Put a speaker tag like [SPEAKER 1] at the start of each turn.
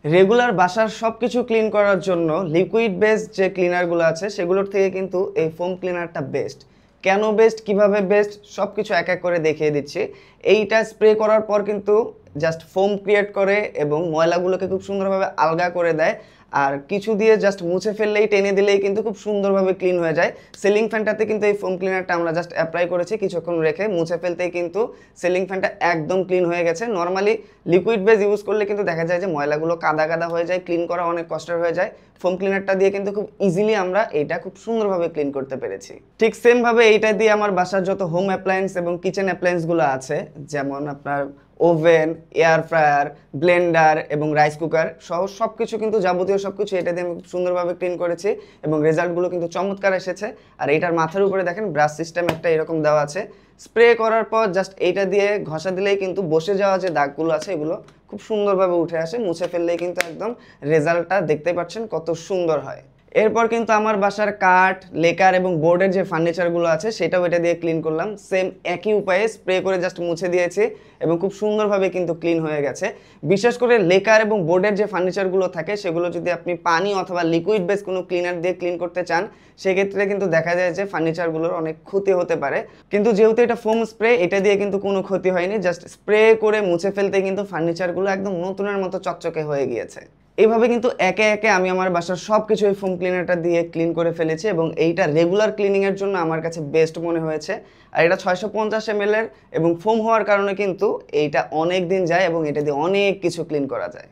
[SPEAKER 1] Regular বাসার সবকিছু clean করার জন্য লিকুইড বেসড যে ক্লিনারগুলো আছে সেগুলোর থেকে কিন্তু এই ফোম ক্লিনারটা বেস্ট। কেন বেস্ট, কিভাবে বেস্ট, সব কিছু এক এক করে দেখিয়ে দিচ্ছি। এইটা স্প্রে করার পর কিন্তু জাস্ট ফোম ক্রিয়েট করে এবং ময়লাগুলোকে খুব সুন্দরভাবে আলগা করে দেয়। আর কিছু দিয়ে জাস্ট মুছে ফেললেই, টেনে দিলেই কিন্তু খুব সুন্দরভাবে ক্লিন হয়ে যায়। সিলিং ফ্যানটাতে কিন্তু এই ফোম ক্লিনারটা আমরা জাস্ট অ্যাপ্লাই করেছি, কিছুক্ষণ রেখে মুছে ফেলতেই কিন্তু সিলিং ফ্যানটা একদম ক্লিন হয়ে গেছে। নর্মালি লিকুইড বেস ইউজ করলে কিন্তু দেখা যায় যে ময়লাগুলো কাদা কাদা হয়ে যায়, ক্লিন করা অনেক কষ্টের হয়ে যায়। ফোম ক্লিনারটা দিয়ে কিন্তু খুব ইজিলি আমরা এইটা খুব সুন্দরভাবে ক্লিন করতে পেরেছি। ঠিক সেমভাবে এইটা দিয়ে আমার বাসার যত হোম অ্যাপ্লায়েন্স এবং কিচেন অ্যাপ্লায়েন্সগুলো আছে, যেমন আপনার ওভেন, এয়ার ফ্রায়ার, ব্লেন্ডার এবং রাইস কুকার সহ সব কিছু, কিন্তু যাবতীয় সব কিছু এটা দিয়ে আমি খুব সুন্দরভাবে ক্লিন করেছি এবং রেজাল্টগুলো কিন্তু চমৎকার এসেছে। আর এইটার মাথার উপরে দেখেন ব্রাশ সিস্টেম একটা এরকম দেওয়া আছে। স্প্রে করার পর জাস্ট এইটা দিয়ে ঘষা দিলেই কিন্তু বসে যাওয়া যে দাগগুলো আছে এগুলো খুব সুন্দরভাবে উঠে আসে। মুছে ফেললেই কিন্তু একদম রেজাল্টটা দেখতে পাচ্ছেন কত সুন্দর হয়। এরপর কিন্তু আমার বাসার কাঠ, লেকার এবং বোর্ডের যে ফার্নিচারগুলো আছে সেটাও এটা দিয়ে ক্লিন করলাম। সেম একই উপায়ে স্প্রে করে জাস্ট মুছে দিয়েছি এবং খুব সুন্দরভাবে কিন্তু ক্লিন হয়ে গেছে। বিশেষ করে লেকার এবং বোর্ডের যে ফার্নিচারগুলো থাকে সেগুলো যদি আপনি পানি অথবা লিকুইড বেস কোনো ক্লিনার দিয়ে ক্লিন করতে চান, সেক্ষেত্রে কিন্তু দেখা যায় যে ফার্নিচারগুলোর অনেক ক্ষতি হতে পারে। কিন্তু যেহেতু এটা ফোম স্প্রে, এটা দিয়ে কিন্তু কোনো ক্ষতি হয়নি। জাস্ট স্প্রে করে মুছে ফেলতে কিন্তু ফার্নিচারগুলো একদম নতুনের মতো চকচকে হয়ে গিয়েছে। এইভাবে কিন্তু একে একে আমি আমার বাসার সব কিছু এই ফোম ক্লিনারটা দিয়ে ক্লিন করে ফেলেছি এবং এইটা রেগুলার ক্লিনিংয়ের জন্য আমার কাছে বেস্ট মনে হয়েছে। আর এটা 650 ml এর এবং ফোম হওয়ার কারণে কিন্তু এইটা অনেক দিন যায় এবং এটা দিয়ে অনেক কিছু ক্লিন করা যায়।